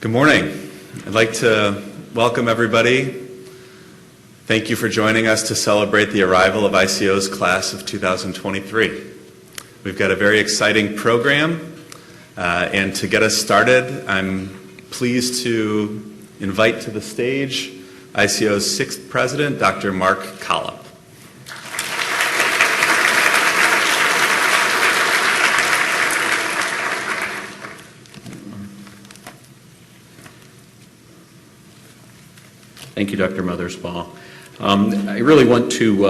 Good morning. I'd like to welcome everybody. Thank you for joining us to celebrate the arrival of ICO's class of 2023. We've got a very exciting program, and to get us started, I'm pleased to invite to the stage ICO's 6th president, Dr. Mark Collop. Thank you, Dr. Mothersbaugh. I really want to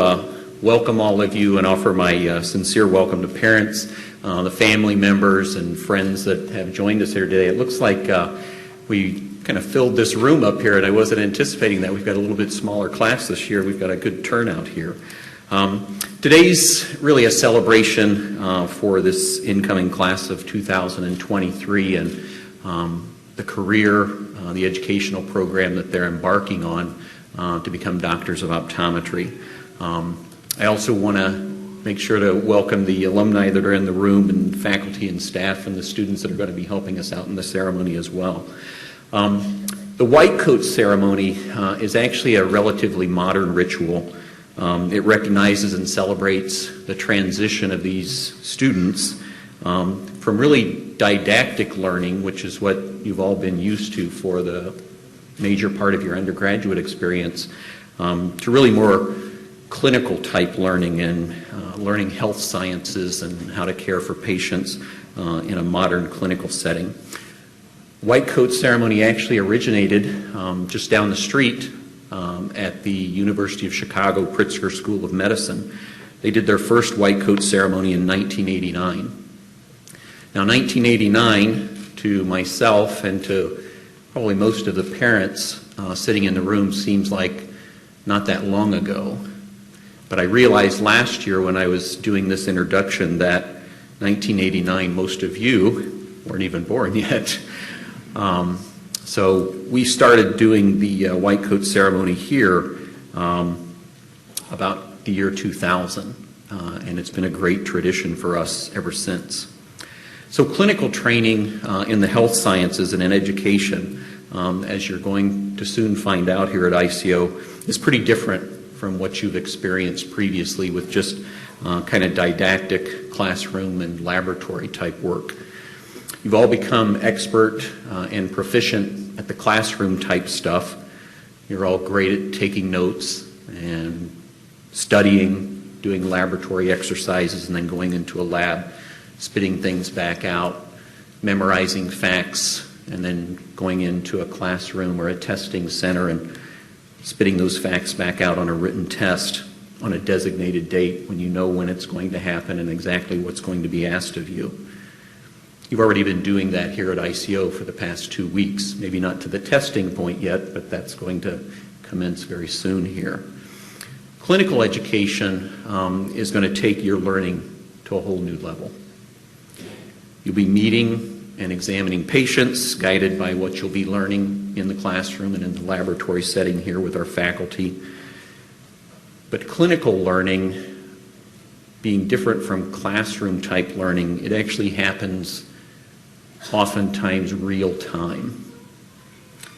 welcome all of you and offer my sincere welcome to parents, the family members, and friends that have joined us here today. It looks like we kind of filled this room up here, and I wasn't anticipating that. We've got a little bit smaller class this year. We've got a good turnout here. Today's really a celebration for this incoming class of 2023 and the career, the educational program that they're embarking on to become doctors of optometry. I also want to make sure to welcome the alumni that are in the room and faculty and staff and the students that are going to be helping us out in the ceremony as well. The white coat ceremony is actually a relatively modern ritual. It recognizes and celebrates the transition of these students from really didactic learning, which is what you've all been used to for the major part of your undergraduate experience, to really more clinical type learning and learning health sciences and how to care for patients in a modern clinical setting. White coat ceremony actually originated just down the street at the University of Chicago Pritzker School of Medicine. They did their first white coat ceremony in 1989. Now, 1989, to myself and to probably most of the parents sitting in the room, seems like not that long ago. But I realized last year when I was doing this introduction that 1989, most of you weren't even born yet. So we started doing the white coat ceremony here about the year 2000, and it's been a great tradition for us ever since. So clinical training in the health sciences and in education, as you're going to soon find out here at ICO, is pretty different from what you've experienced previously with just kind of didactic classroom and laboratory type work. You've all become expert and proficient at the classroom type stuff. You're all great at taking notes and studying, doing laboratory exercises, and then going into a lab, spitting things back out, memorizing facts, and then going into a classroom or a testing center and spitting those facts back out on a written test on a designated date when you know when it's going to happen and exactly what's going to be asked of you. You've already been doing that here at ICO for the past 2 weeks, maybe not to the testing point yet, but that's going to commence very soon here. Clinical education is going to take your learning to a whole new level. You'll be meeting and examining patients, guided by what you'll be learning in the classroom and in the laboratory setting here with our faculty. But clinical learning, being different from classroom type learning, it actually happens oftentimes real time.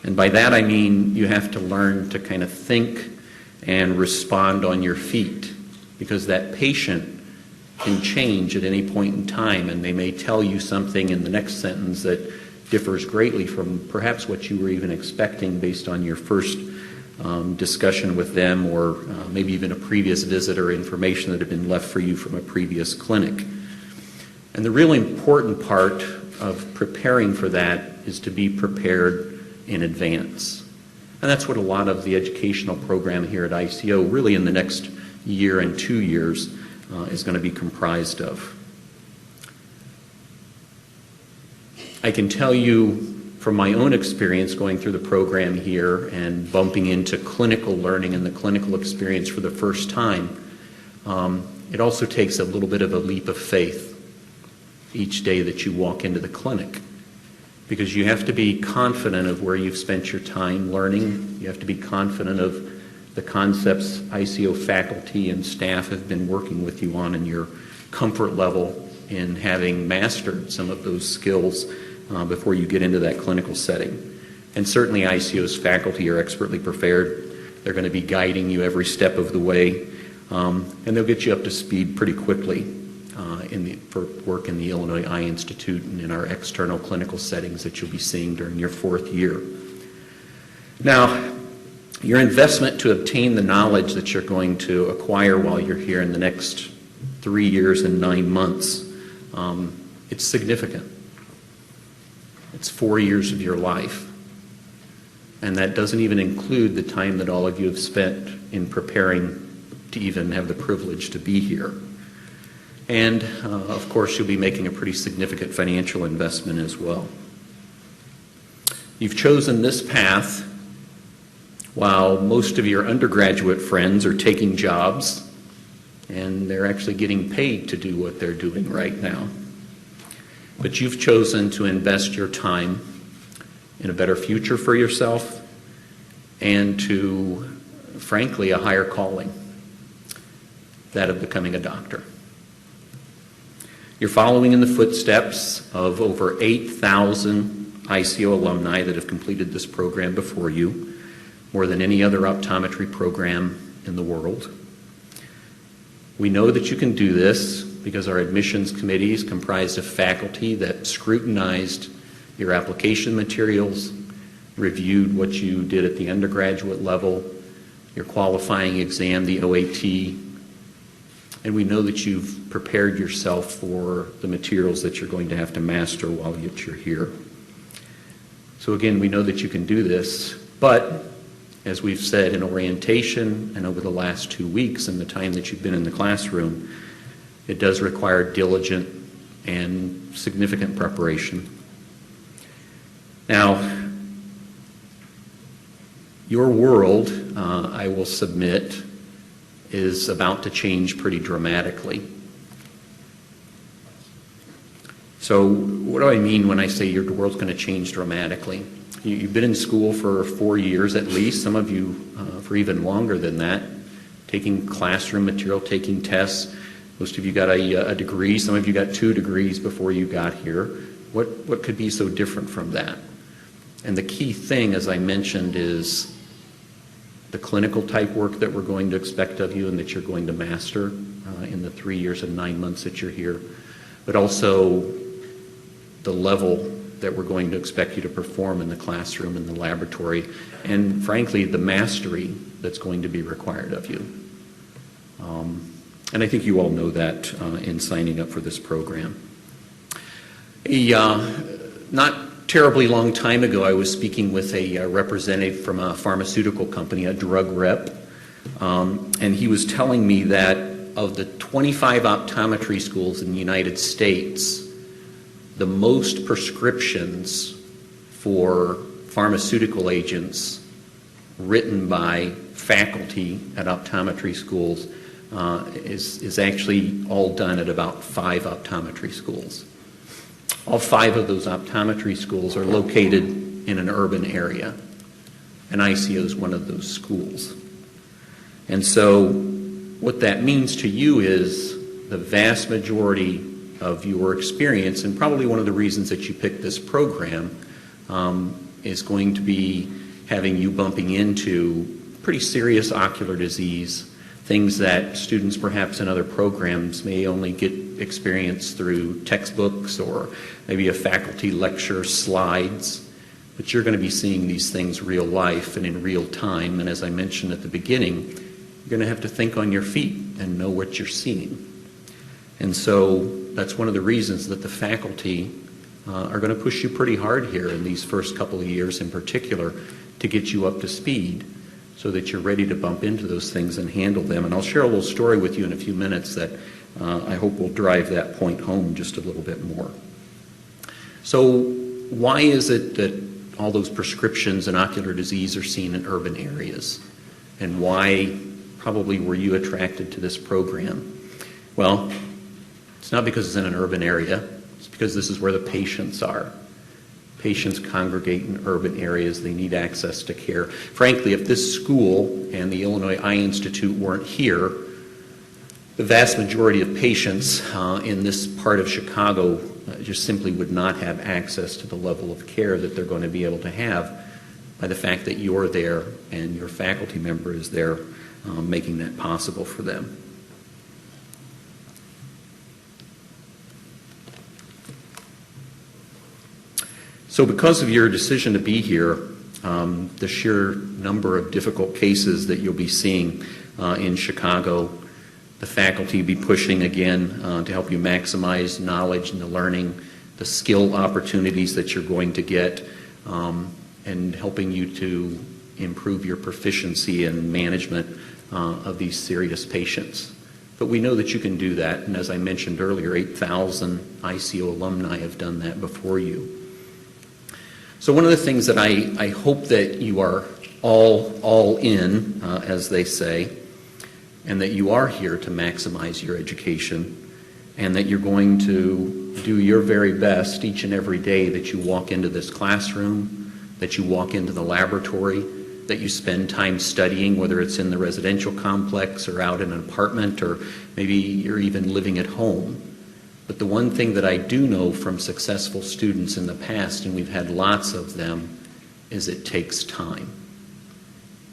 And by that I mean you have to learn to kind of think and respond on your feet, because that patient can change at any point in time, and they may tell you something in the next sentence that differs greatly from perhaps what you were even expecting based on your first discussion with them, or maybe even a previous visit or information that had been left for you from a previous clinic. And the really important part of preparing for that is to be prepared in advance. And that's what a lot of the educational program here at ICO, really in the next year and 2 years, is going to be comprised of. I can tell you from my own experience going through the program here and bumping into clinical learning and the clinical experience for the first time, it also takes a little bit of a leap of faith each day that you walk into the clinic, because you have to be confident of where you've spent your time learning. You have to be confident of the concepts ICO faculty and staff have been working with you on, and your comfort level in having mastered some of those skills before you get into that clinical setting. And certainly ICO's faculty are expertly prepared. They're going to be guiding you every step of the way, and they'll get you up to speed pretty quickly for work in the Illinois Eye Institute and in our external clinical settings that you'll be seeing during your 4th year. Now, your investment to obtain the knowledge that you're going to acquire while you're here in the next 3 years and 9 months, it's significant. It's 4 years of your life. And that doesn't even include the time that all of you have spent in preparing to even have the privilege to be here. And, of course, you'll be making a pretty significant financial investment as well. You've chosen this path while most of your undergraduate friends are taking jobs, and they're actually getting paid to do what they're doing right now. But you've chosen to invest your time in a better future for yourself and to, frankly, a higher calling, that of becoming a doctor. You're following in the footsteps of over 8,000 ICO alumni that have completed this program before you, more than any other optometry program in the world. We know that you can do this because our admissions committee is comprised of faculty that scrutinized your application materials, reviewed what you did at the undergraduate level, your qualifying exam, the OAT, and we know that you've prepared yourself for the materials that you're going to have to master while you're here. So again, we know that you can do this, but as we've said in orientation and over the last 2 weeks and the time that you've been in the classroom, it does require diligent and significant preparation. Now, your world, I will submit, is about to change pretty dramatically. So what do I mean when I say your world's going to change dramatically? You've been in school for 4 years at least, some of you for even longer than that, taking classroom material, taking tests. Most of you got a degree, some of you got 2 degrees before you got here. What could be so different from that? And the key thing, as I mentioned, is the clinical type work that we're going to expect of you and that you're going to master in the 3 years and 9 months that you're here, but also the level that we're going to expect you to perform in the classroom, in the laboratory, and frankly, the mastery that's going to be required of you. And I think you all know that in signing up for this program. Not terribly long time ago, I was speaking with a representative from a pharmaceutical company, a drug rep, and he was telling me that of the 25 optometry schools in the United States, the most prescriptions for pharmaceutical agents written by faculty at optometry schools is actually all done at about 5 optometry schools. All 5 of those optometry schools are located in an urban area, and ICO is one of those schools. And so what that means to you is the vast majority of your experience, and probably one of the reasons that you picked this program, is going to be having you bumping into pretty serious ocular disease, things that students perhaps in other programs may only get experience through textbooks or maybe a faculty lecture slides, but you're going to be seeing these things real life and in real time, and as I mentioned at the beginning, you're going to have to think on your feet and know what you're seeing. And so that's one of the reasons that the faculty are going to push you pretty hard here in these first couple of years in particular to get you up to speed so that you're ready to bump into those things and handle them. And I'll share a little story with you in a few minutes that I hope will drive that point home just a little bit more. So why is it that all those prescriptions in ocular disease are seen in urban areas? And why probably were you attracted to this program? Well, it's not because it's in an urban area. It's because this is where the patients are. Patients congregate in urban areas. They need access to care. Frankly, if this school and the Illinois Eye Institute weren't here, the vast majority of patients in this part of Chicago just simply would not have access to the level of care that they're going to be able to have by the fact that you're there and your faculty member is there making that possible for them. So because of your decision to be here, the sheer number of difficult cases that you'll be seeing in Chicago, the faculty will be pushing again to help you maximize knowledge and the learning, the skill opportunities that you're going to get, and helping you to improve your proficiency in management of these serious patients. But we know that you can do that, and as I mentioned earlier, 8,000 ICO alumni have done that before you. So one of the things that I hope that you are all in, as they say, and that you are here to maximize your education, and that you're going to do your very best each and every day that you walk into this classroom, that you walk into the laboratory, that you spend time studying, whether it's in the residential complex or out in an apartment, or maybe you're even living at home. But the one thing that I do know from successful students in the past, and we've had lots of them, is it takes time.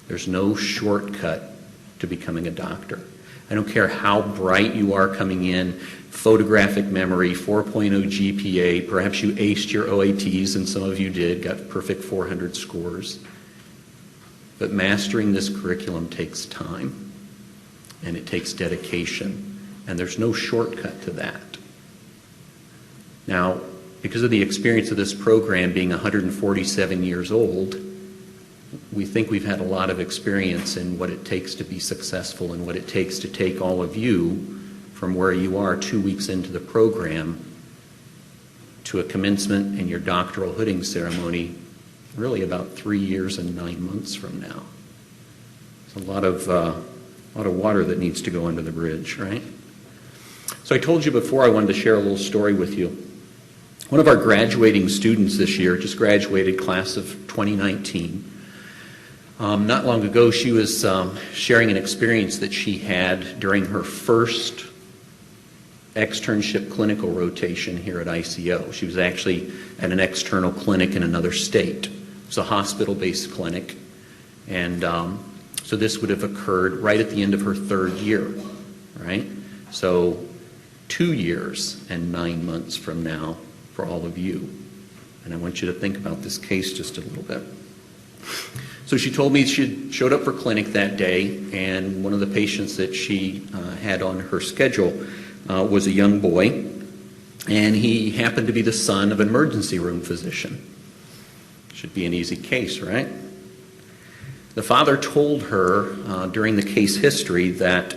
There's no shortcut to becoming a doctor. I don't care how bright you are coming in, photographic memory, 4.0 GPA, perhaps you aced your OATs, and some of you did, got perfect 400 scores. But mastering this curriculum takes time, and it takes dedication, and there's no shortcut to that. Now, because of the experience of this program being 147 years old, we think we've had a lot of experience in what it takes to be successful and what it takes to take all of you from where you are 2 weeks into the program to a commencement and your doctoral hooding ceremony really about 3 years and 9 months from now. It's a lot of water that needs to go under the bridge, right? So I told you before I wanted to share a little story with you. One of our graduating students this year, just graduated, class of 2019. Not long ago, she was sharing an experience that she had during her first externship clinical rotation here at ICO. She was actually at an external clinic in another state. It was a hospital-based clinic. And so this would have occurred right at the end of her third year, right? So 2 years and 9 months from now for all of you. And I want you to think about this case just a little bit. So she told me she showed up for clinic that day, and one of the patients that she had on her schedule was a young boy, and he happened to be the son of an emergency room physician. Should be an easy case, right? The father told her during the case history that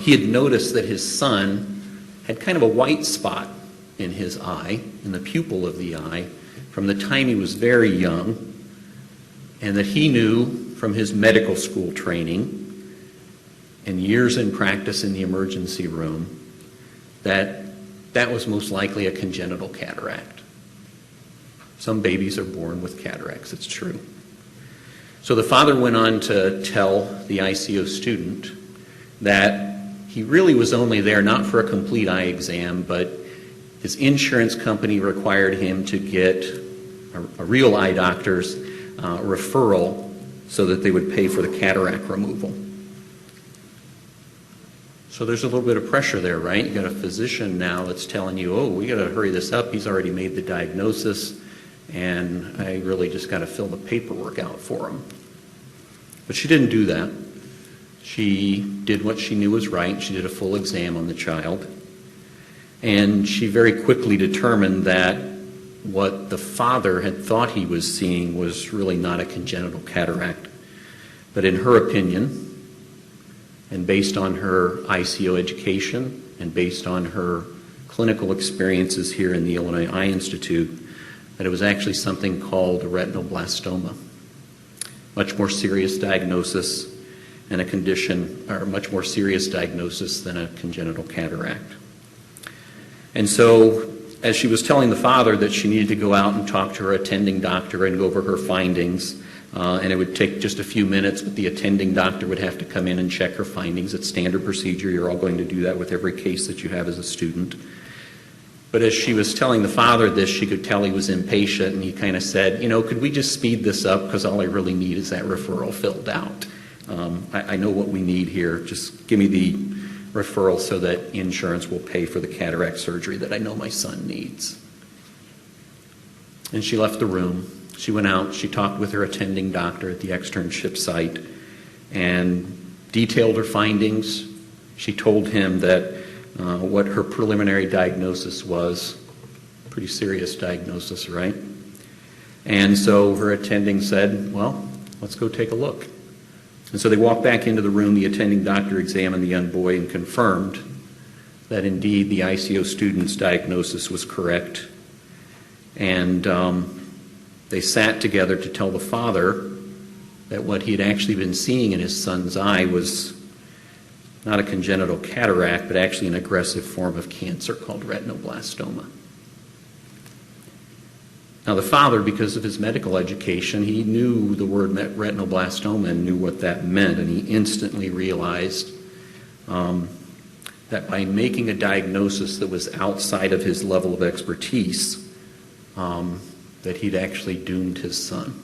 he had noticed that his son had kind of a white spot in his eye, in the pupil of the eye, from the time he was very young, and that he knew from his medical school training and years in practice in the emergency room that that was most likely a congenital cataract. Some babies are born with cataracts, it's true. So the father went on to tell the ICO student that he really was only there not for a complete eye exam, but his insurance company required him to get a real eye doctor's referral so that they would pay for the cataract removal. So there's a little bit of pressure there, right? You got a physician now that's telling you, oh, we got to hurry this up. He's already made the diagnosis, and I really just got to fill the paperwork out for him. But she didn't do that. She did what she knew was right. She did a full exam on the child. And she very quickly determined that what the father had thought he was seeing was really not a congenital cataract. But in her opinion, and based on her ICO education, and based on her clinical experiences here in the Illinois Eye Institute, that it was actually something called a retinoblastoma. Much more serious diagnosis and a condition, or much more serious diagnosis than a congenital cataract. And so, as she was telling the father that she needed to go out and talk to her attending doctor and go over her findings, and it would take just a few minutes, but the attending doctor would have to come in and check her findings. It's standard procedure. You're all going to do that with every case that you have as a student. But as she was telling the father this, she could tell he was impatient, and he kind of said, could we just speed this up, because all I really need is that referral filled out. I know what we need here. Just give me the referral so that insurance will pay for the cataract surgery that I know my son needs. And she left the room. She went out, she talked with her attending doctor at the externship site and detailed her findings. She told him that what her preliminary diagnosis was, pretty serious diagnosis, right? And so her attending said, well, let's go take a look. And so they walked back into the room. The attending doctor examined the young boy and confirmed that indeed the ICO student's diagnosis was correct. And they sat together to tell the father that what he had actually been seeing in his son's eye was not a congenital cataract, but actually an aggressive form of cancer called retinoblastoma. Now the father, because of his medical education, he knew the word retinoblastoma and knew what that meant, and he instantly realized that by making a diagnosis that was outside of his level of expertise, that he'd actually doomed his son.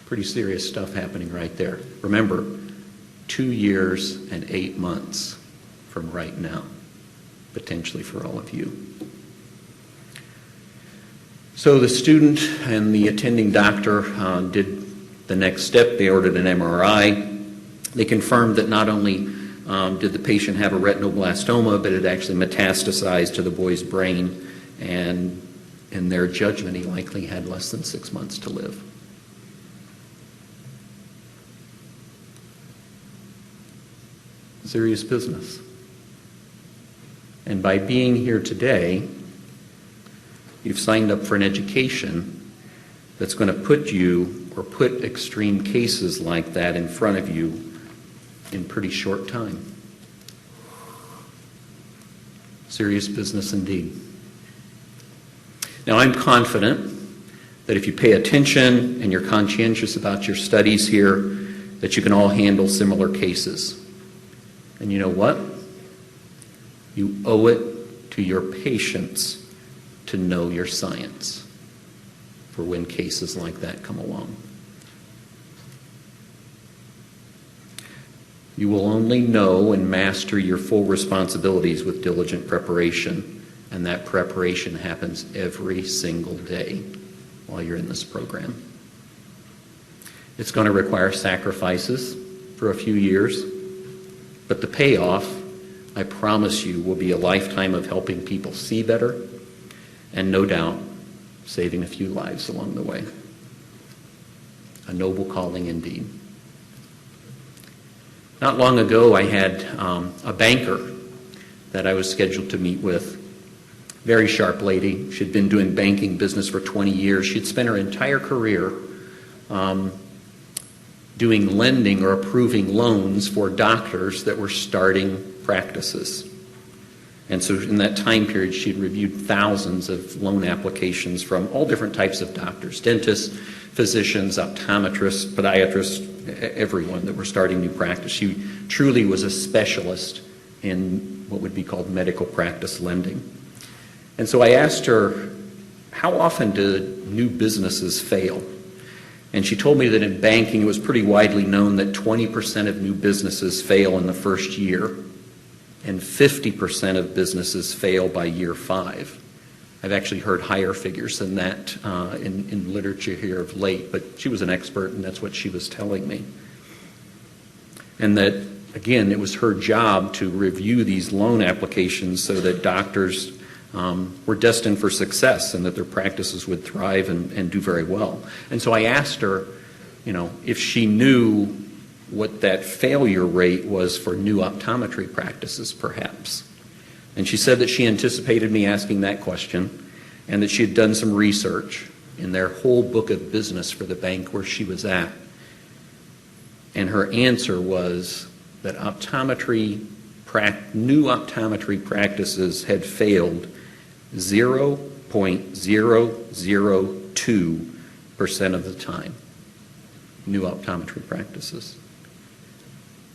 Pretty serious stuff happening right there. Remember, 2 years and 8 months from right now, potentially for all of you. So the student and the attending doctor did the next step. They ordered an MRI. They confirmed that not only did the patient have a retinoblastoma, but it actually metastasized to the boy's brain, and in their judgment, he likely had less than 6 months to live. Serious business. And by being here today, you've signed up for an education that's going to put you, or put extreme cases like that in front of you in pretty short time. Serious business indeed. Now, I'm confident that if you pay attention and you're conscientious about your studies here, that you can all handle similar cases. And you know what? You owe it to your patients to know your science for when cases like that come along. You will only know and master your full responsibilities with diligent preparation, and that preparation happens every single day while you're in this program. It's going to require sacrifices for a few years, but the payoff, I promise you, will be a lifetime of helping people see better and, no doubt, saving a few lives along the way. A noble calling indeed. Not long ago, I had a banker that I was scheduled to meet with. Very sharp lady. She'd been doing banking business for 20 years. She'd spent her entire career doing lending or approving loans for doctors that were starting practices. And so in that time period, she'd reviewed thousands of loan applications from all different types of doctors, dentists, physicians, optometrists, podiatrists, everyone that were starting new practice. She truly was a specialist in what would be called medical practice lending. And so I asked her, how often do new businesses fail? And she told me that in banking, it was pretty widely known that 20% of new businesses fail in the first year, and 50% of businesses fail by year 5. I've actually heard higher figures than that in literature here of late, but she was an expert, and that's what she was telling me. And that, again, it was her job to review these loan applications so that doctors were destined for success and that their practices would thrive and do very well. And so I asked her, if she knew what that failure rate was for new optometry practices, perhaps. And she said that she anticipated me asking that question and that she had done some research in their whole book of business for the bank where she was at. And her answer was that new optometry practices had failed 0.002% of the time. New optometry practices.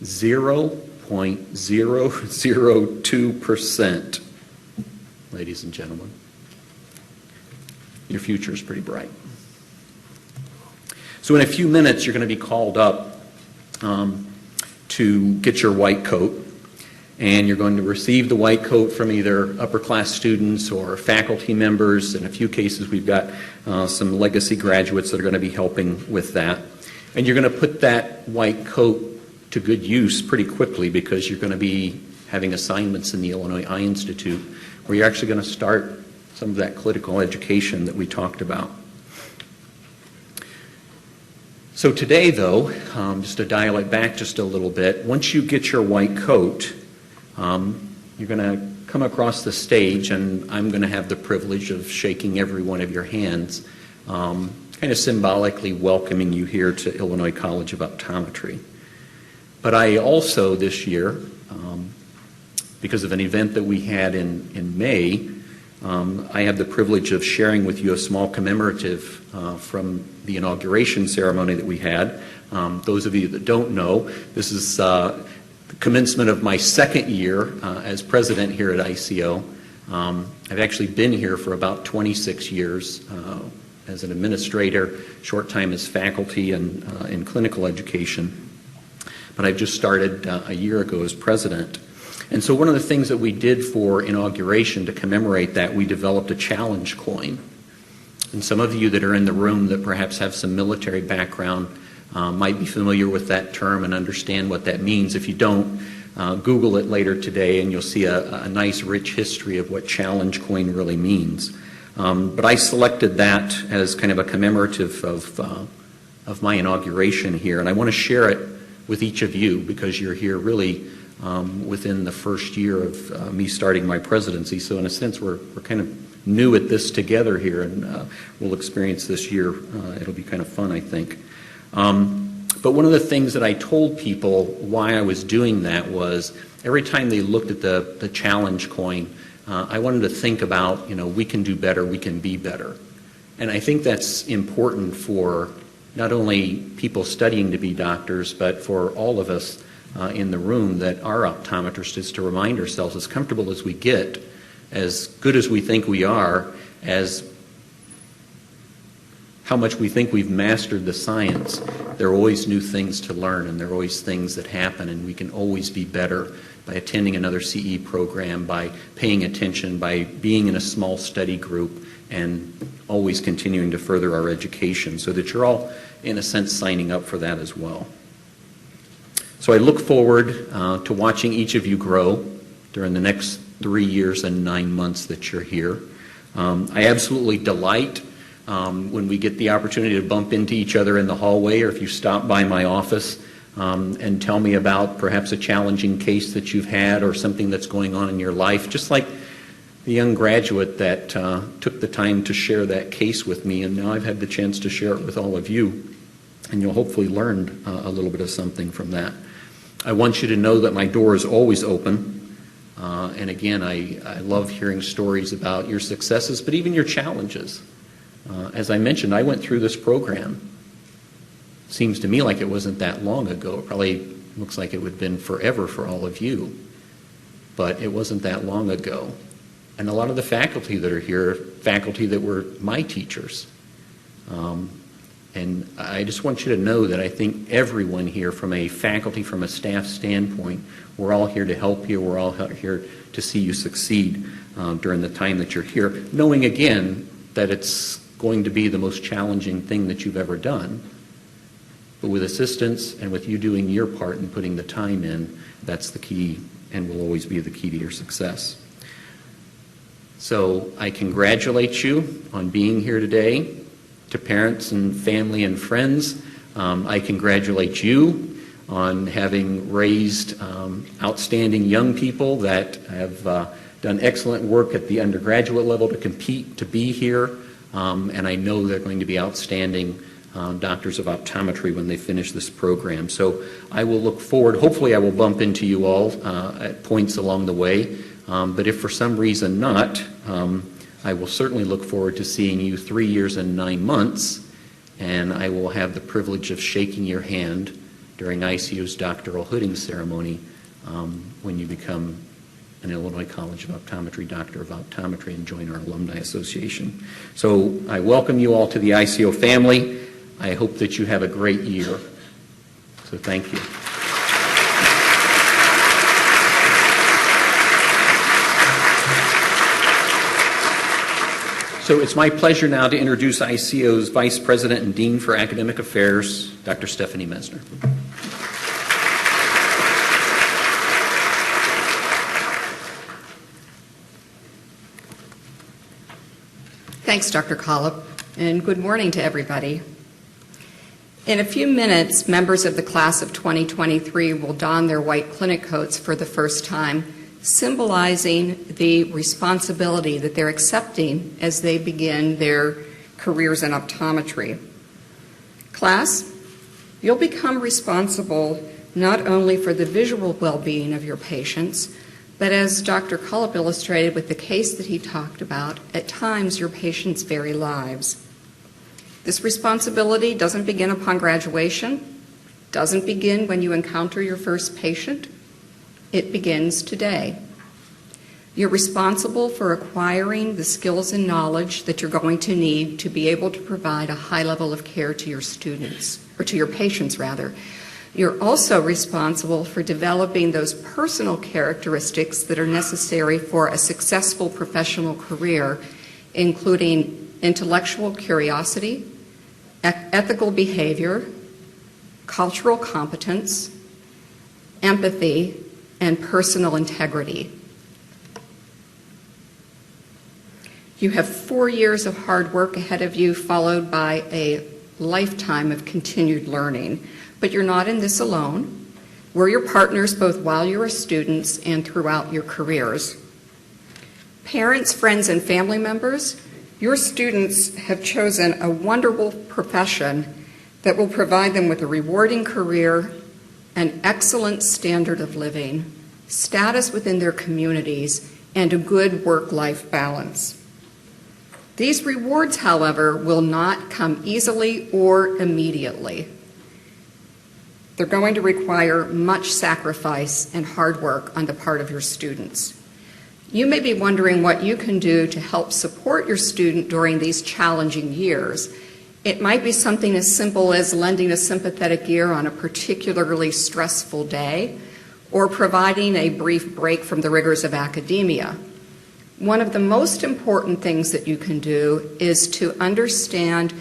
0.002% ladies and gentlemen. Your future is pretty bright. So in a few minutes, you're going to be called up to get your white coat, and you're going to receive the white coat from either upper class students or faculty members. In a few cases, we've got some legacy graduates that are going to be helping with that. And you're going to put that white coat to good use pretty quickly, because you're going to be having assignments in the Illinois Eye Institute where you're actually going to start some of that clinical education that we talked about. So today, though, just to dial it back just a little bit, once you get your white coat, you're going to come across the stage, and I'm going to have the privilege of shaking every one of your hands, kind of symbolically welcoming you here to Illinois College of Optometry. But I also, this year, because of an event that we had in May, I have the privilege of sharing with you a small commemorative from the inauguration ceremony that we had. Those of you that don't know, this is the commencement of my second year as president here at ICO. I've actually been here for about 26 years as an administrator, short time as faculty and in clinical education. But I've just started a year ago as president. And so one of the things that we did for inauguration to commemorate that, we developed a challenge coin. And some of you that are in the room that perhaps have some military background might be familiar with that term and understand what that means. If you don't, Google it later today and you'll see a nice rich history of what challenge coin really means. But I selected that as kind of a commemorative of my inauguration here, and I want to share it with each of you because you're here really within the first year of me starting my presidency. So in a sense, we're kind of new at this together here, and we'll experience this year. It'll be kind of fun, I think. But one of the things that I told people why I was doing that was every time they looked at the challenge coin, I wanted to think about, we can do better, we can be better. And I think that's important for not only people studying to be doctors, but for all of us in the room that are optometrists, is to remind ourselves, as comfortable as we get, as good as we think we are, as how much we think we've mastered the science, there are always new things to learn, and there are always things that happen, and we can always be better by attending another CE program, by paying attention, by being in a small study group, and always continuing to further our education, so that you're all, in a sense, signing up for that as well. So I look forward to watching each of you grow during the next 3 years and 9 months that you're here. I absolutely delight when we get the opportunity to bump into each other in the hallway, or if you stop by my office and tell me about perhaps a challenging case that you've had or something that's going on in your life, just like the young graduate that took the time to share that case with me, and now I've had the chance to share it with all of you, and you'll hopefully learn a little bit of something from that. I want you to know that my door is always open, and again, I love hearing stories about your successes, but even your challenges. As I mentioned, I went through this program. Seems to me like it wasn't that long ago. It probably looks like it would have been forever for all of you, but it wasn't that long ago. And a lot of the faculty that are here, faculty that were my teachers. And I just want you to know that I think everyone here, from a faculty, from a staff standpoint, we're all here to help you. We're all here to see you succeed during the time that you're here, knowing again that it's going to be the most challenging thing that you've ever done. But with assistance and with you doing your part and putting the time in, that's the key and will always be the key to your success. So I congratulate you on being here today. To parents and family and friends, I congratulate you on having raised outstanding young people that have done excellent work at the undergraduate level to compete to be here, and I know they're going to be outstanding doctors of optometry when they finish this program. So I will look forward, hopefully I will bump into you all at points along the way, but if for some reason not, I will certainly look forward to seeing you 3 years and 9 months, and I will have the privilege of shaking your hand during ICO's doctoral hooding ceremony when you become an Illinois College of Optometry Doctor of Optometry, and join our Alumni Association. So I welcome you all to the ICO family. I hope that you have a great year. So thank you. So it's my pleasure now to introduce ICO's Vice President and Dean for Academic Affairs, Dr. Stephanie Mesner. Thanks, Dr. Collop, and good morning to everybody. In a few minutes, members of the class of 2023 will don their white clinic coats for the first time, symbolizing the responsibility that they're accepting as they begin their careers in optometry. Class, you'll become responsible not only for the visual well-being of your patients, but as Dr. Collop illustrated with the case that he talked about, at times your patients' very lives. This responsibility doesn't begin upon graduation, doesn't begin when you encounter your first patient. It begins today. You're responsible for acquiring the skills and knowledge that you're going to need to be able to provide a high level of care to your students, or to your patients rather. You're also responsible for developing those personal characteristics that are necessary for a successful professional career, including intellectual curiosity, ethical behavior, cultural competence, empathy, and personal integrity. You have 4 years of hard work ahead of you, followed by a lifetime of continued learning. But you're not in this alone. We're your partners both while you're students and throughout your careers. Parents, friends, and family members, your students have chosen a wonderful profession that will provide them with a rewarding career, an excellent standard of living, status within their communities, and a good work-life balance. These rewards, however, will not come easily or immediately. They're going to require much sacrifice and hard work on the part of your students. You may be wondering what you can do to help support your student during these challenging years. It might be something as simple as lending a sympathetic ear on a particularly stressful day, or providing a brief break from the rigors of academia. One of the most important things that you can do is to understand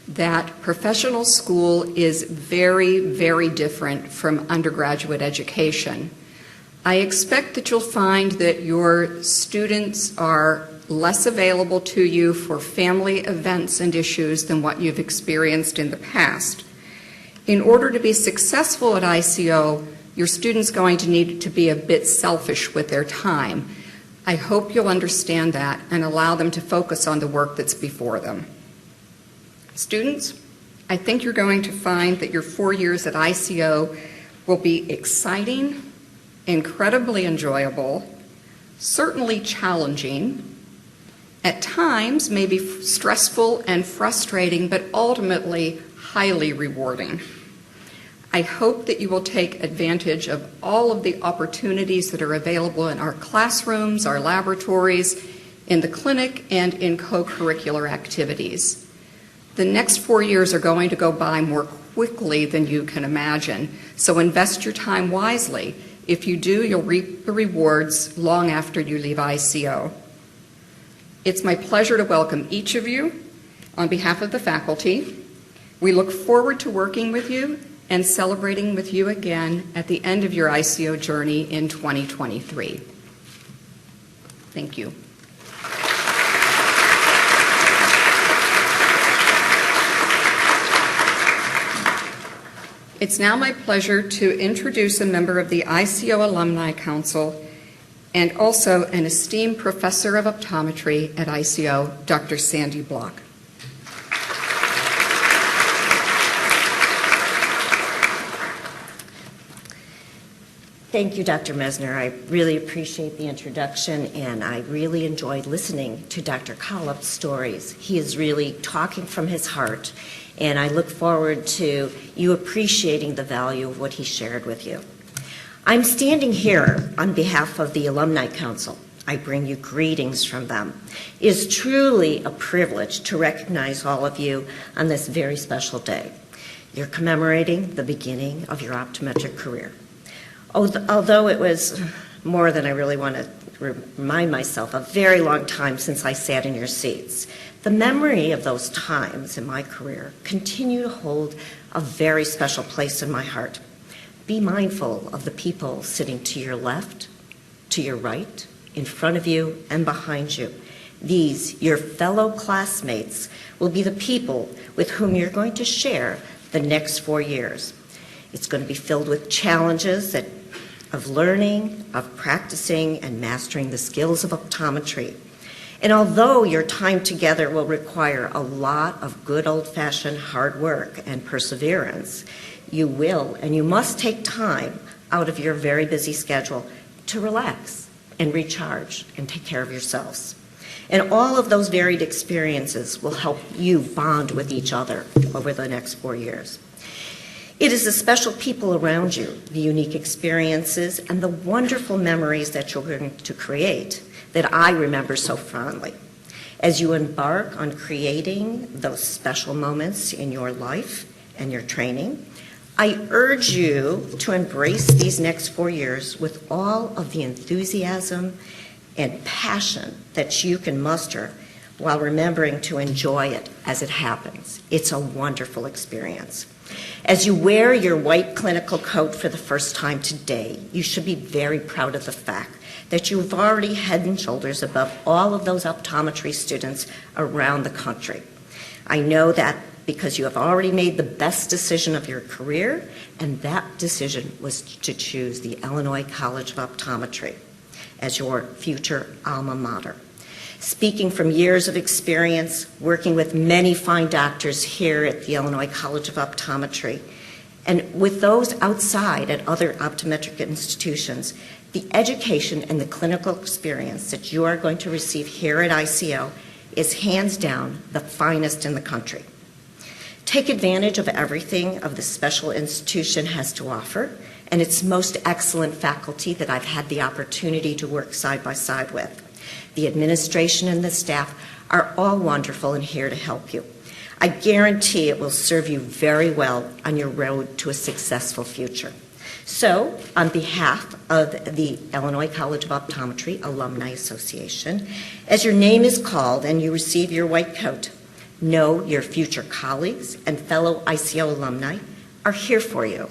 that professional school is very, very different from undergraduate education. I expect that you'll find that your students are less available to you for family events and issues than what you've experienced in the past. In order to be successful at ICO, your student's going to need to be a bit selfish with their time. I hope you'll understand that and allow them to focus on the work that's before them. Students, I think you're going to find that your 4 years at ICO will be exciting, incredibly enjoyable, certainly challenging, at times maybe stressful and frustrating, but ultimately highly rewarding. I hope that you will take advantage of all of the opportunities that are available in our classrooms, our laboratories, in the clinic, and in co-curricular activities. The next 4 years are going to go by more quickly than you can imagine, so invest your time wisely. If you do, you'll reap the rewards long after you leave ICO. It's my pleasure to welcome each of you on behalf of the faculty. We look forward to working with you and celebrating with you again at the end of your ICO journey in 2023. Thank you. It's now my pleasure to introduce a member of the ICO Alumni Council and also an esteemed professor of optometry at ICO, Dr. Sandy Block. Thank you, Dr. Mesner. I really appreciate the introduction, and I really enjoyed listening to Dr. Collop's stories. He is really talking from his heart, and I look forward to you appreciating the value of what he shared with you. I'm standing here on behalf of the Alumni Council. I bring you greetings from them. It is truly a privilege to recognize all of you on this very special day. You're commemorating the beginning of your optometric career. Although it was more than I really want to remind myself, a very long time since I sat in your seats, the memory of those times in my career continue to hold a very special place in my heart. Be mindful of the people sitting to your left, to your right, in front of you, and behind you. These, your fellow classmates, will be the people with whom you're going to share the next 4 years. It's going to be filled with challenges of learning, of practicing, and mastering the skills of optometry. And although your time together will require a lot of good old-fashioned hard work and perseverance, you will and you must take time out of your very busy schedule to relax and recharge and take care of yourselves. And all of those varied experiences will help you bond with each other over the next 4 years. It is the special people around you, the unique experiences, and the wonderful memories that you're going to create that I remember so fondly. As you embark on creating those special moments in your life and your training, I urge you to embrace these next 4 years with all of the enthusiasm and passion that you can muster while remembering to enjoy it as it happens. It's a wonderful experience. As you wear your white clinical coat for the first time today, you should be very proud of the fact that you've already head and shoulders above all of those optometry students around the country. I know that because you have already made the best decision of your career, and that decision was to choose the Illinois College of Optometry as your future alma mater. Speaking from years of experience, working with many fine doctors here at the Illinois College of Optometry, and with those outside at other optometric institutions, the education and the clinical experience that you are going to receive here at ICO is hands down the finest in the country. Take advantage of everything of the special institution has to offer and its most excellent faculty that I've had the opportunity to work side by side with. The administration and the staff are all wonderful and here to help you. I guarantee it will serve you very well on your road to a successful future. So, on behalf of the Illinois College of Optometry Alumni Association, as your name is called and you receive your white coat, know your future colleagues and fellow ICO alumni are here for you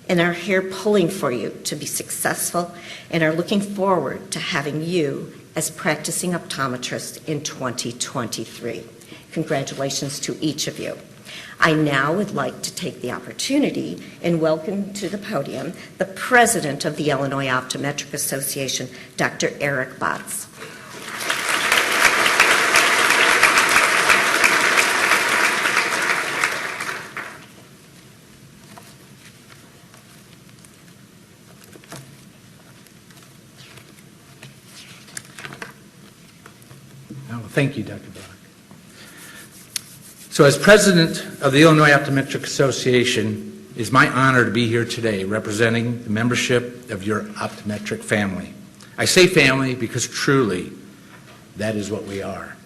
and are here pulling for you to be successful and are looking forward to having you as practicing optometrists in 2023. Congratulations to each of you. I now would like to take the opportunity and welcome to the podium the president of the Illinois Optometric Association, Dr. Eric Botts. Thank you, Dr. Brock. So as president of the Illinois Optometric Association, it is my honor to be here today representing the membership of your optometric family. I say family because truly that is what we are.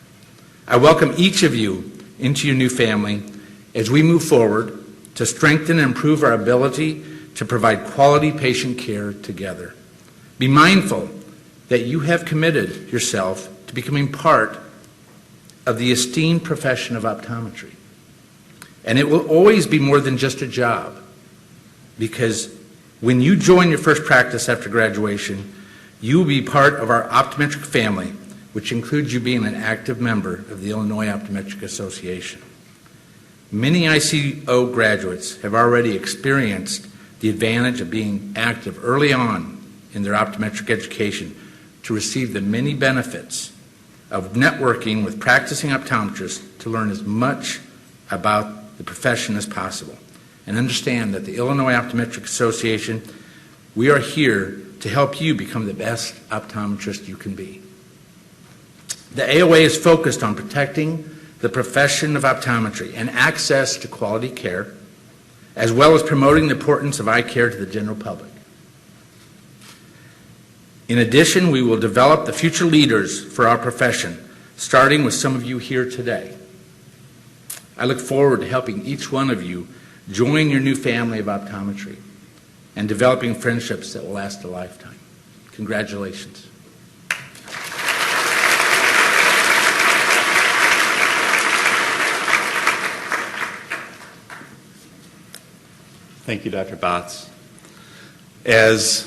I welcome each of you into your new family as we move forward to strengthen and improve our ability to provide quality patient care together. Be mindful that you have committed yourself to becoming part of the esteemed profession of optometry. And it will always be more than just a job, because when you join your first practice after graduation, you will be part of our optometric family, which includes you being an active member of the Illinois Optometric Association. Many ICO graduates have already experienced the advantage of being active early on in their optometric education to receive the many benefits of networking with practicing optometrists to learn as much about the profession as possible. And understand that the Illinois Optometric Association, we are here to help you become the best optometrist you can be. The AOA is focused on protecting the profession of optometry and access to quality care, as well as promoting the importance of eye care to the general public. In addition, we will develop the future leaders for our profession, starting with some of you here today. I look forward to helping each one of you join your new family of optometry and developing friendships that will last a lifetime. Congratulations. Thank you, Dr. Botts. As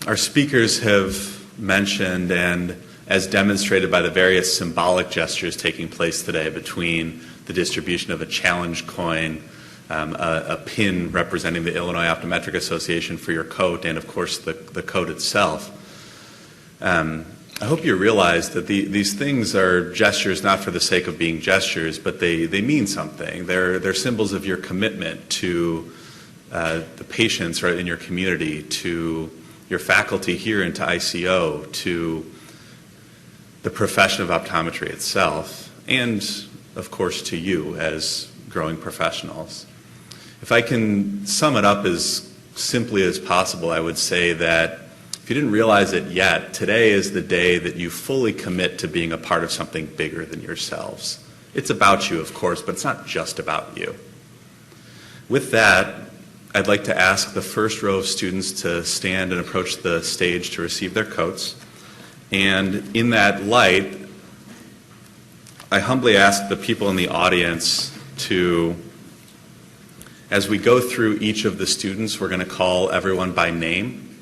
our speakers have mentioned, and as demonstrated by the various symbolic gestures taking place today between the distribution of a challenge coin, a pin representing the Illinois Optometric Association for your coat, and of course the coat itself, I hope you realize that these things are gestures not for the sake of being gestures, but they mean something. They're symbols of your commitment to the patients right in your community, to your faculty here and to ICO, to the profession of optometry itself, and of course to you as growing professionals. If I can sum it up as simply as possible, I would say that if you didn't realize it yet, today is the day that you fully commit to being a part of something bigger than yourselves. It's about you, of course, but it's not just about you. With that, I'd like to ask the first row of students to stand and approach the stage to receive their coats. And in that light, I humbly ask the people in the audience to, as we go through each of the students, we're going to call everyone by name.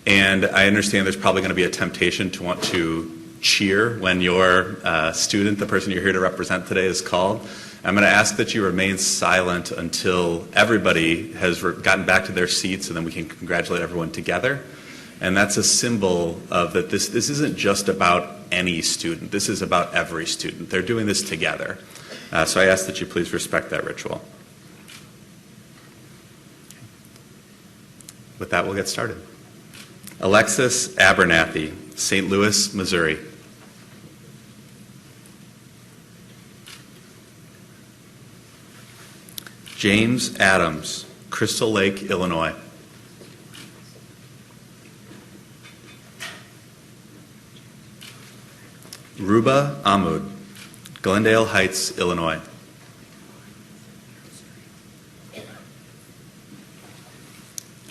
And I understand there's probably going to be a temptation to want to cheer when your student, the person you're here to represent today, is called. I'm going to ask that you remain silent until everybody has gotten back to their seats, and then we can congratulate everyone together. And that's a symbol of that this isn't just about any student. This is about every student. They're doing this together. So I ask that you please respect that ritual. With that, we'll get started. Alexis Abernathy, St. Louis, Missouri. James Adams, Crystal Lake, Illinois. Ruba Ahmud, Glendale Heights, Illinois.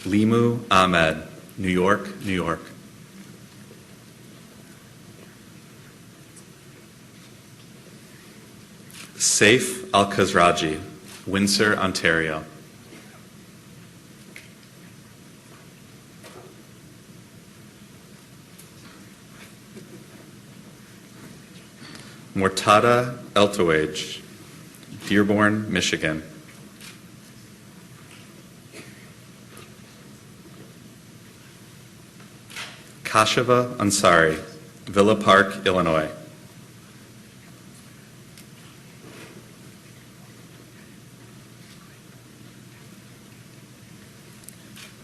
Limu Ahmed, New York, New York. Saif Al-Khazraji, Windsor, Ontario. Mortada Eltowage, Dearborn, Michigan. Kashava Ansari, Villa Park, Illinois.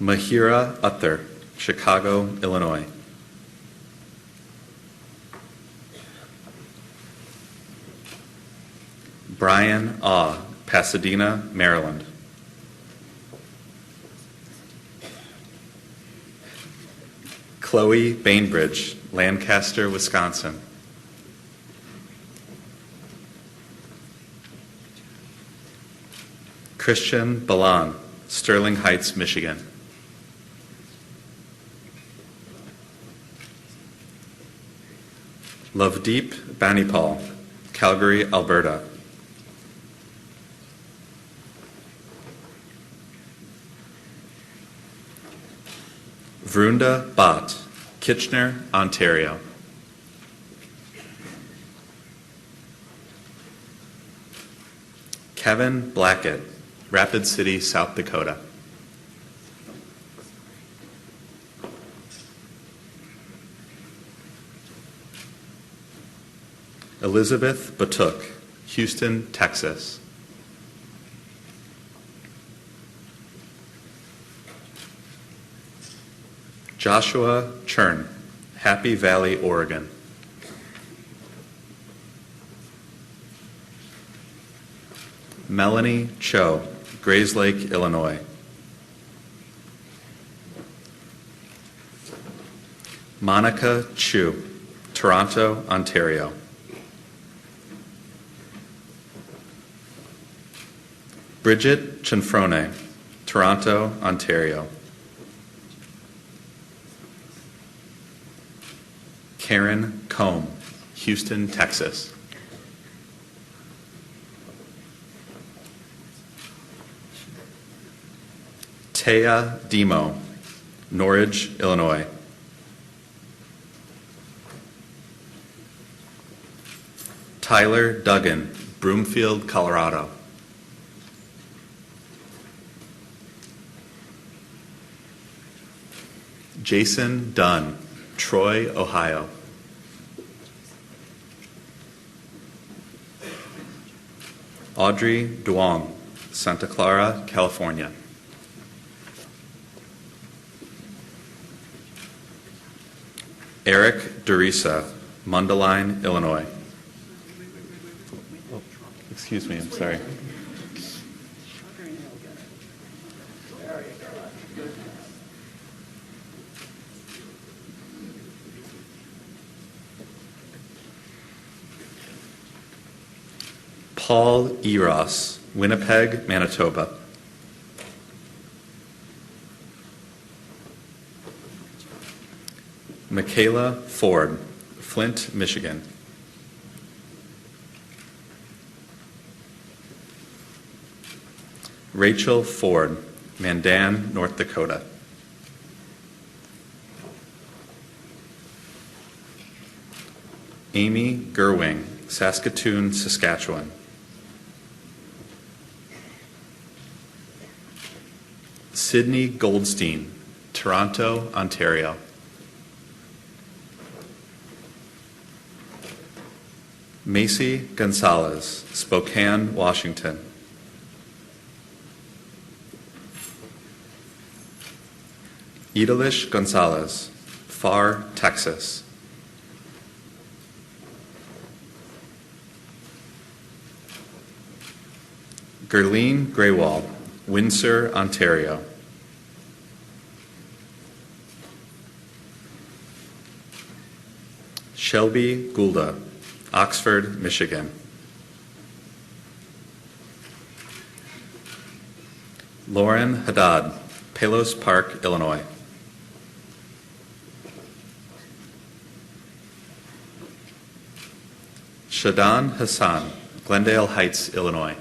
Mahira Utter, Chicago, Illinois. Brian Ah, Pasadena, Maryland. Chloe Bainbridge, Lancaster, Wisconsin. Christian Balan, Sterling Heights, Michigan. Lovedeep Banipal, Calgary, Alberta. Vrunda Bhatt, Kitchener, Ontario. Kevin Blackett, Rapid City, South Dakota. Elizabeth Batuk, Houston, Texas. Joshua Chern, Happy Valley, Oregon. Melanie Cho, Grays Lake, Illinois. Monica Chu, Toronto, Ontario. Bridget Chinfrone, Toronto, Ontario. Karen Combe, Houston, Texas. Taya Demo, Norridge, Illinois. Tyler Duggan, Broomfield, Colorado. Jason Dunn, Troy, Ohio. Audrey Duong, Santa Clara, California. Eric Dorisa, Mundelein, Illinois. Oh, excuse me, I'm sorry. Paul Eros, Winnipeg, Manitoba. Michaela Ford, Flint, Michigan. Rachel Ford, Mandan, North Dakota. Amy Gerwing, Saskatoon, Saskatchewan. Sydney Goldstein, Toronto, Ontario. Macy Gonzalez, Spokane, Washington. Idalish Gonzalez, Pharr, Texas. Gerline Graywall, Windsor, Ontario. Shelby Goulda, Oxford, Michigan. Lauren Haddad, Palos Park, Illinois. Shadan Hassan, Glendale Heights, Illinois.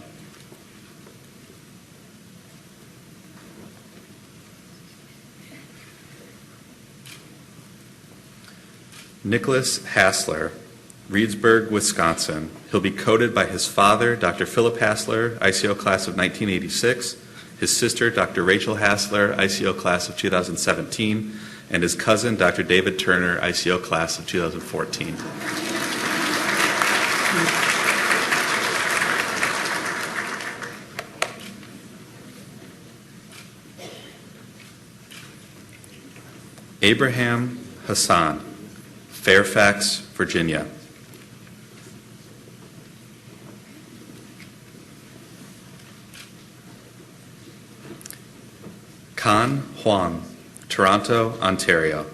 Nicholas Hassler, Reedsburg, Wisconsin. He'll be coded by his father, Dr. Philip Hassler, ICO class of 1986, his sister, Dr. Rachel Hassler, ICO class of 2017, and his cousin, Dr. David Turner, ICO class of 2014. Abraham Hassan, Fairfax, Virginia. Kan Huang, Toronto, Ontario.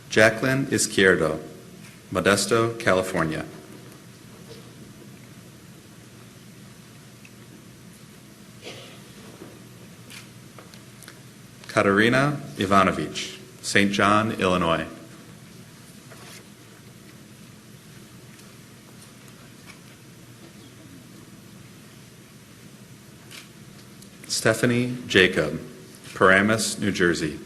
Jacqueline Izquierdo, Modesto, California. Katarina Ivanovich, St. John, Illinois. Stephanie Jacob, Paramus, New Jersey.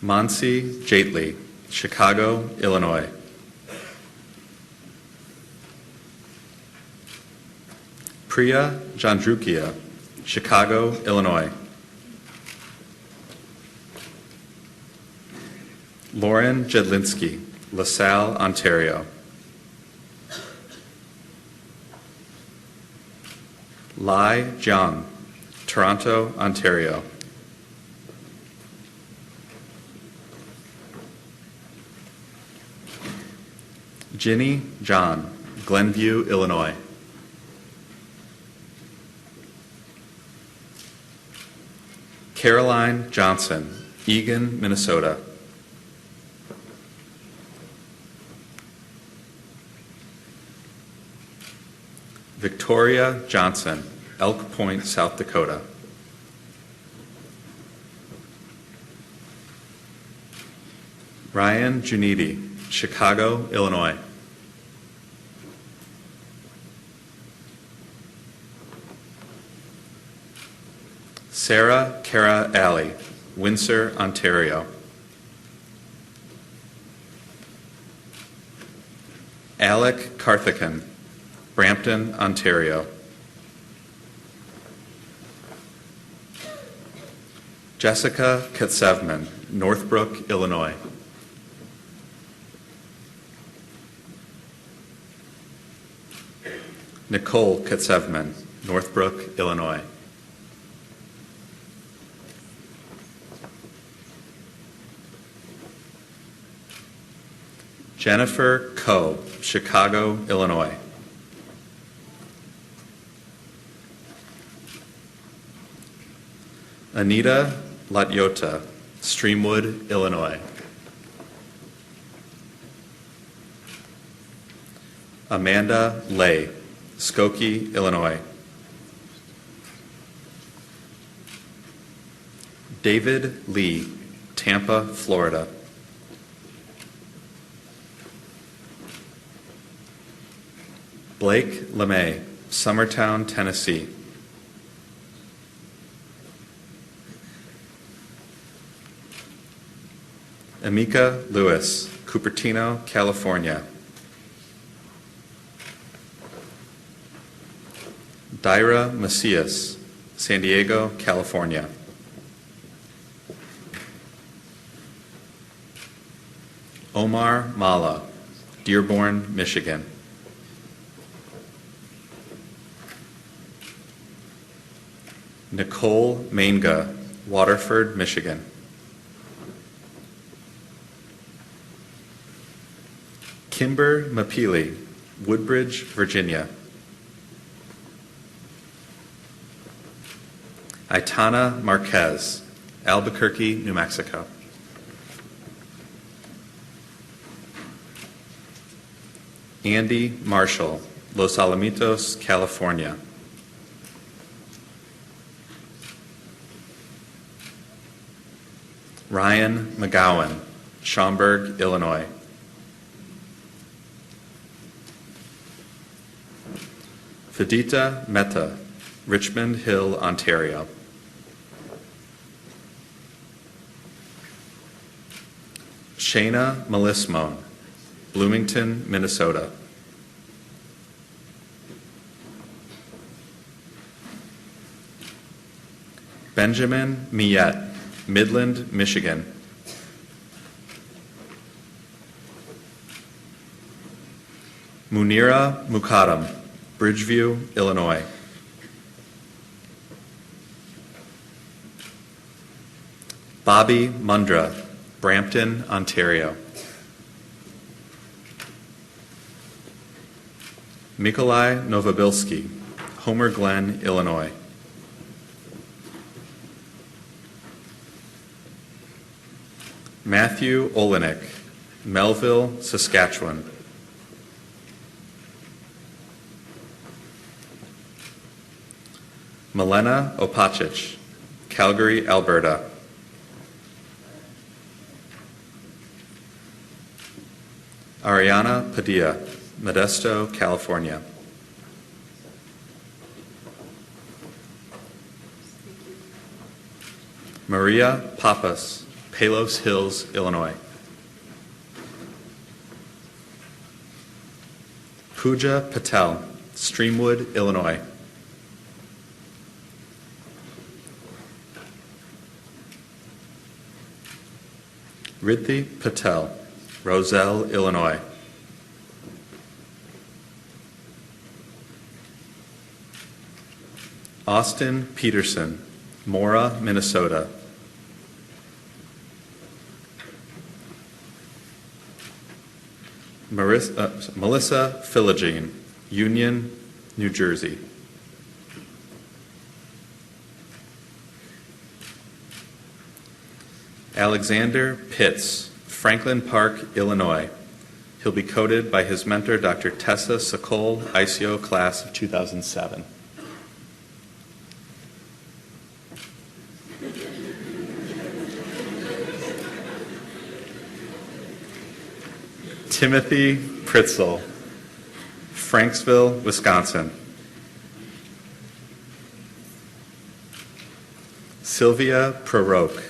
Mansi Jaitley, Chicago, Illinois. Priya Jandrukia, Chicago, Illinois. Lauren Jedlinski, LaSalle, Ontario. Lai Jiang, Toronto, Ontario. Ginny John, Glenview, Illinois. Caroline Johnson, Eagan, Minnesota. Victoria Johnson, Elk Point, South Dakota. Ryan Junidi, Chicago, Illinois. Sarah Cara Alley, Windsor, Ontario. Alec Carthican, Brampton, Ontario. Jessica Katsevman, Northbrook, Illinois. Nicole Katsevman, Northbrook, Illinois. Jennifer Coe, Chicago, Illinois. Anita Latyota, Streamwood, Illinois. Amanda Lay, Skokie, Illinois. David Lee, Tampa, Florida. Blake LeMay, Summertown, Tennessee. Amika Lewis, Cupertino, California. Daira Macias, San Diego, California. Omar Mala, Dearborn, Michigan. Nicole Mainga, Waterford, Michigan. Kimber Mapili, Woodbridge, Virginia. Aitana Marquez, Albuquerque, New Mexico. Andy Marshall, Los Alamitos, California. Ryan McGowan, Schaumburg, Illinois. Fidita Mehta, Richmond Hill, Ontario. Shayna Melismone, Bloomington, Minnesota. Benjamin Miette, Midland, Michigan. Munira Mukaddam, Bridgeview, Illinois. Bobby Mundra, Brampton, Ontario. Mikolai Novobilski, Homer Glen, Illinois. Matthew Olenek, Melville, Saskatchewan. Milena Opacic, Calgary, Alberta. Ariana Padilla, Modesto, California. Maria Papas, Palos Hills, Illinois. Pooja Patel, Streamwood, Illinois. Riddhi Patel, Roselle, Illinois. Austin Peterson, Mora, Minnesota. Melissa Philogene, Union, New Jersey. Alexander Pitts, Franklin Park, Illinois. He'll be coded by his mentor, Dr. Tessa Sokol, ICO class of 2007. Timothy Pritzel, Franksville, Wisconsin. Sylvia Proroke,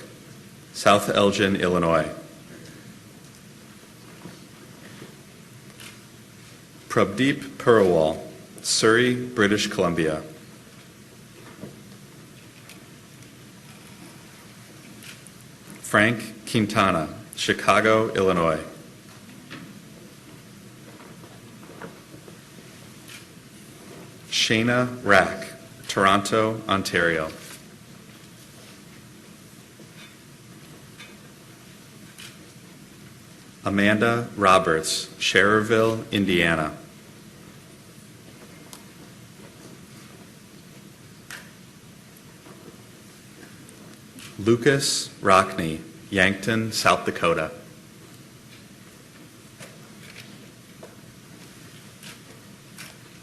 South Elgin, Illinois. Prabdeep Purawal, Surrey, British Columbia. Frank Quintana, Chicago, Illinois. Shayna Rack, Toronto, Ontario. Amanda Roberts, Schererville, Indiana. Lucas Rockney, Yankton, South Dakota.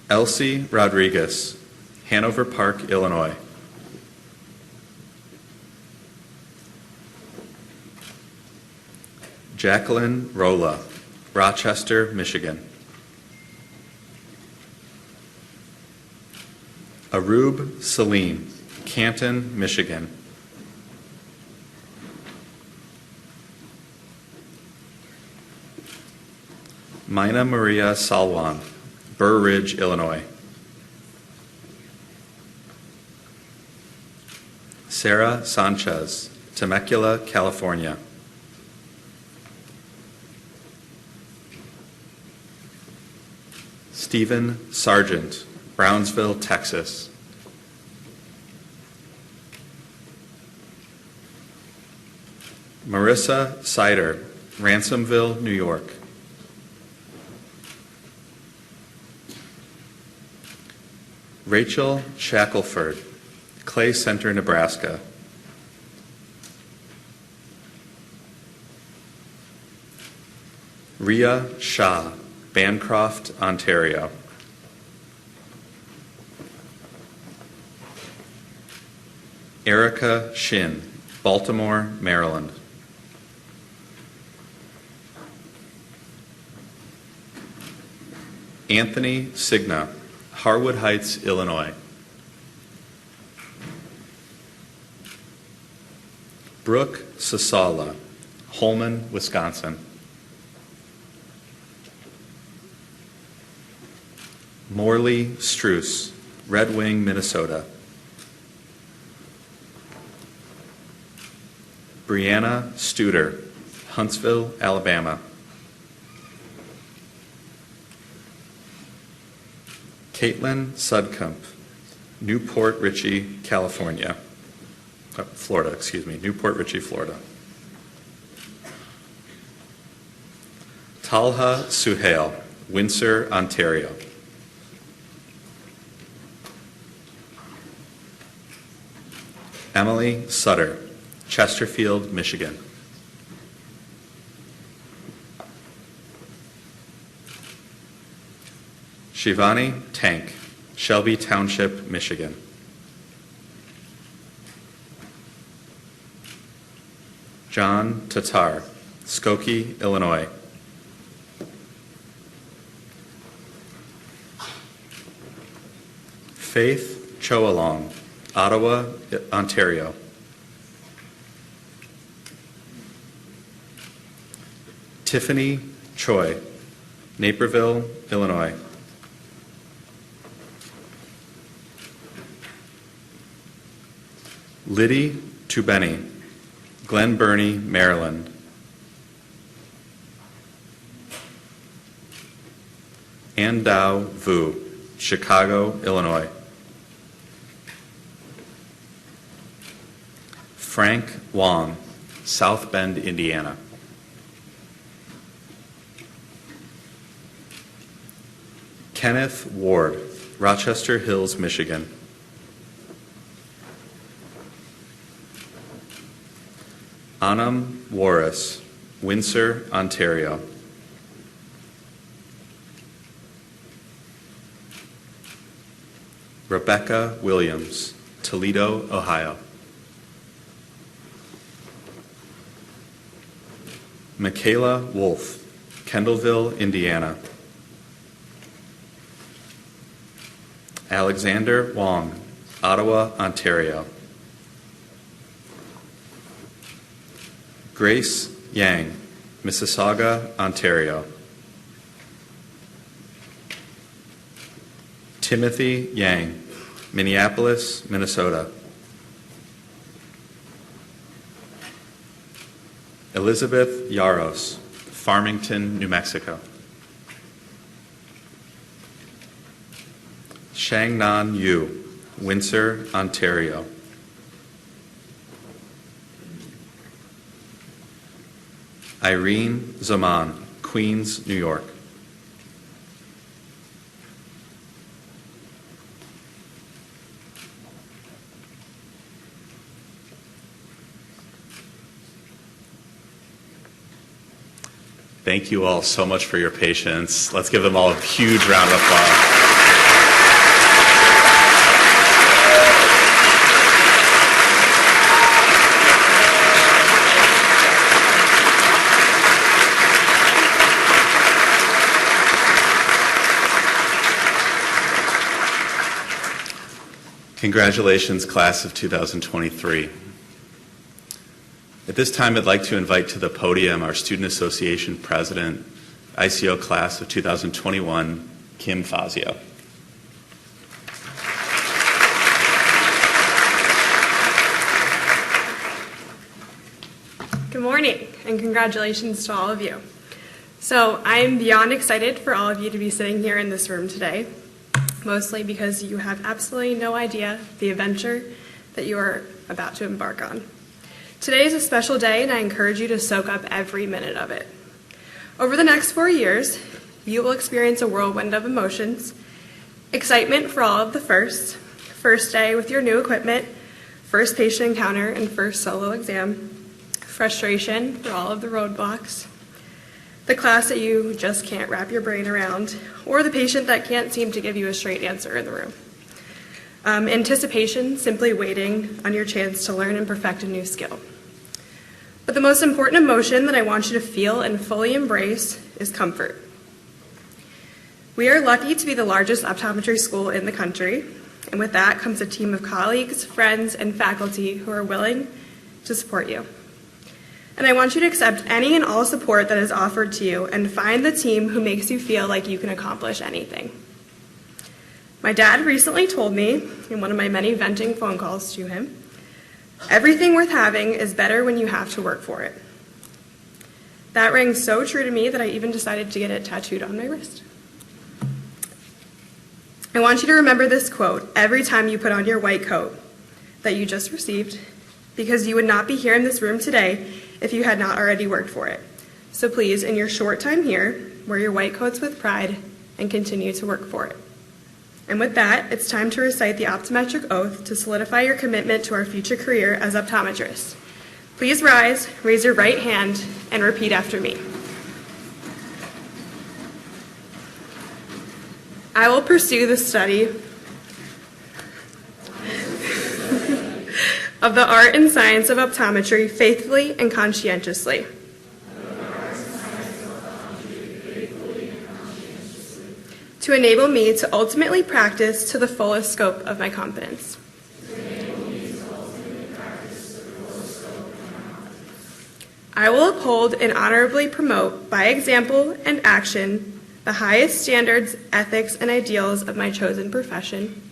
Elsie Rodriguez, Hanover Park, Illinois. Jacqueline Rolla, Rochester, Michigan. Arub Salim, Canton, Michigan. Mina Maria Salwan, Burr Ridge, Illinois. Sarah Sanchez, Temecula, California. Stephen Sargent, Brownsville, Texas. Marissa Sider, Ransomville, New York. Rachel Shackelford, Clay Center, Nebraska. Rhea Shah, Bancroft, Ontario. Erica Shin, Baltimore, Maryland. Anthony Signa, Harwood Heights, Illinois. Brooke Sasala, Holman, Wisconsin. Morley Struess, Red Wing, Minnesota. Brianna Studer, Huntsville, Alabama. Caitlin Sudkamp, Newport Richey, California. Florida, excuse me, Newport Richey, Florida. Talha Suhail, Windsor, Ontario. Emily Sutter, Chesterfield, Michigan. Shivani Tank, Shelby Township, Michigan. John Tatar, Skokie, Illinois. Faith Choalong, Ottawa, Ontario. Tiffany Choi, Naperville, Illinois. Liddy Tubeni, Glen Burnie, Maryland. Andao Vu, Chicago, Illinois. Frank Wong, South Bend, Indiana. Kenneth Ward, Rochester Hills, Michigan. Anam Warris, Windsor, Ontario. Rebecca Williams, Toledo, Ohio. Michaela Wolf, Kendallville, Indiana. Alexander Wong, Ottawa, Ontario. Grace Yang, Mississauga, Ontario. Timothy Yang, Minneapolis, Minnesota. Elizabeth Yaros, Farmington, New Mexico. Shangnan Yu, Windsor, Ontario. Irene Zaman, Queens, New York. Thank you all so much for your patience. Let's give them all a huge round of applause. Congratulations, class of 2023. At this time, I'd like to invite to the podium our Student Association President, ICO class of 2021, Kim Fazio. Good morning, and congratulations to all of you. So I'm beyond excited for all of you to be sitting here in this room today, mostly because you have absolutely no idea the adventure that you are about to embark on. Today is a special day, and I encourage you to soak up every minute of it. Over the next 4 years, you will experience a whirlwind of emotions: excitement for all of the first day with your new equipment, first patient encounter, and first solo exam; frustration for all of the roadblocks, the class that you just can't wrap your brain around, or the patient that can't seem to give you a straight answer in the room; anticipation, simply waiting on your chance to learn and perfect a new skill. But the most important emotion that I want you to feel and fully embrace is comfort. We are lucky to be the largest optometry school in the country, and with that comes a team of colleagues, friends, and faculty who are willing to support you. And I want you to accept any and all support that is offered to you and find the team who makes you feel like you can accomplish anything. My dad recently told me, in one of my many venting phone calls to him, everything worth having is better when you have to work for it. That rang so true to me that I even decided to get it tattooed on my wrist. I want you to remember this quote every time you put on your white coat that you just received, because you would not be here in this room today if you had not already worked for it. So please, in your short time here, wear your white coats with pride and continue to work for it. And with that, it's time to recite the optometric oath to solidify your commitment to our future career as optometrists. Please rise, raise your right hand, and repeat after me. I will pursue the study of the art and science of optometry faithfully and conscientiously. To enable me to ultimately practice to the fullest scope of my competence. I will uphold and honorably promote, by example and action, the highest standards, ethics, and ideals of my chosen profession.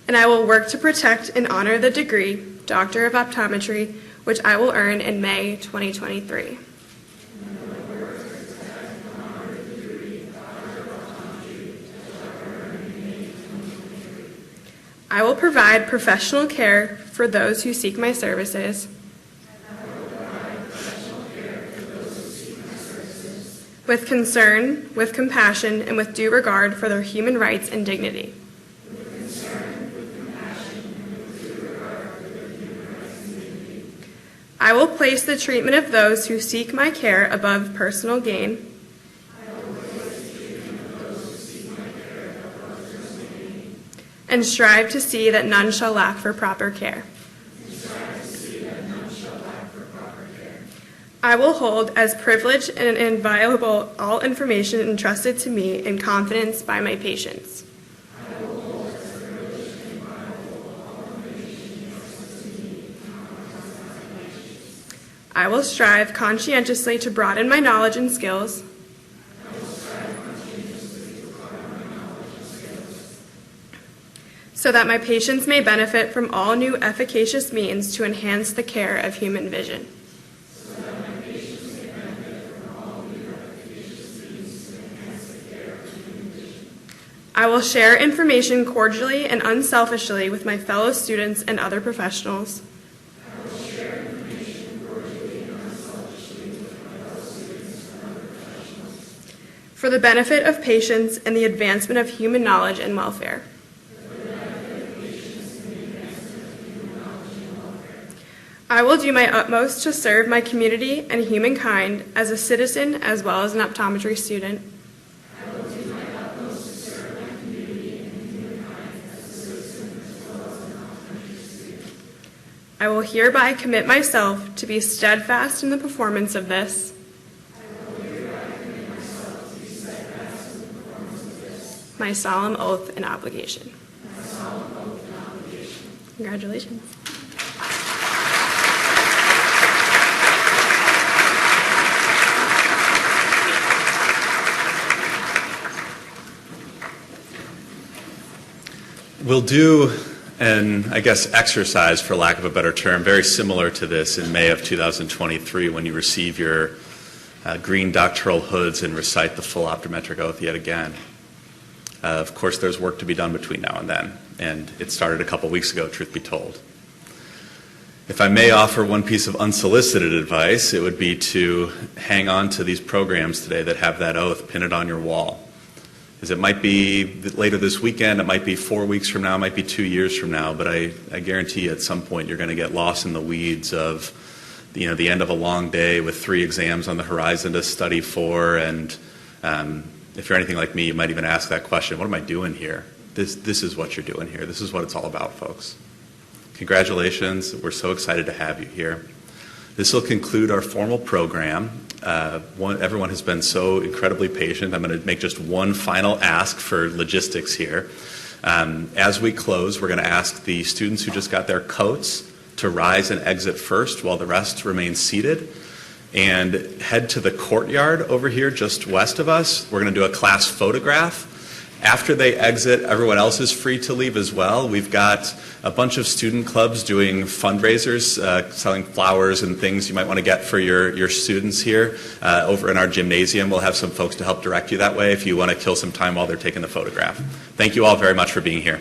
And I will work to protect and honor the degree, Doctor of Optometry, which I will earn in May 2023. I will provide professional care for those who seek my services. with concern, with compassion, and with due regard for their human rights and dignity. I will place the treatment of those who seek my care above personal gain. And strive to see that none shall lack for proper care. I will hold as privileged and inviolable all information entrusted to me in confidence by my patients. I will strive conscientiously to broaden my knowledge and skills. So that my patients may benefit from all new efficacious means to enhance the care of human vision. I will share information cordially and unselfishly with my fellow students and other professionals. For the benefit of patients and the advancement of human knowledge and welfare. I will do my utmost to serve my community and humankind as a citizen as well as an optometry student. I will hereby commit myself to be steadfast in the performance of this. My solemn oath and obligation. Congratulations. We'll do an, exercise, for lack of a better term, very similar to this in May of 2023 when you receive your green doctoral hoods and recite the full optometric oath yet again. Of course, there's work to be done between now and then, and it started a couple weeks ago, truth be told. If I may offer one piece of unsolicited advice, it would be to hang on to these programs today that have that oath, pin it on your wall. Because it might be later this weekend, it might be 4 weeks from now, it might be 2 years from now, but I guarantee you at some point you're going to get lost in the weeds of the end of a long day with 3 exams on the horizon to study for, and if you're anything like me, you might even ask that question, what am I doing here? This is what you're doing here. This is what it's all about, folks. Congratulations. We're so excited to have you here. This will conclude our formal program. Everyone has been so incredibly patient. I'm going to make just one final ask for logistics here. As we close, we're going to ask the students who just got their coats to rise and exit first while the rest remain seated. And head to the courtyard over here just west of us. We're going to do a class photograph. After they exit, everyone else is free to leave as well. We've got a bunch of student clubs doing fundraisers, selling flowers and things you might want to get for your students here. Over in our gymnasium, we'll have some folks to help direct you that way if you want to kill some time while they're taking the photograph. Thank you all very much for being here.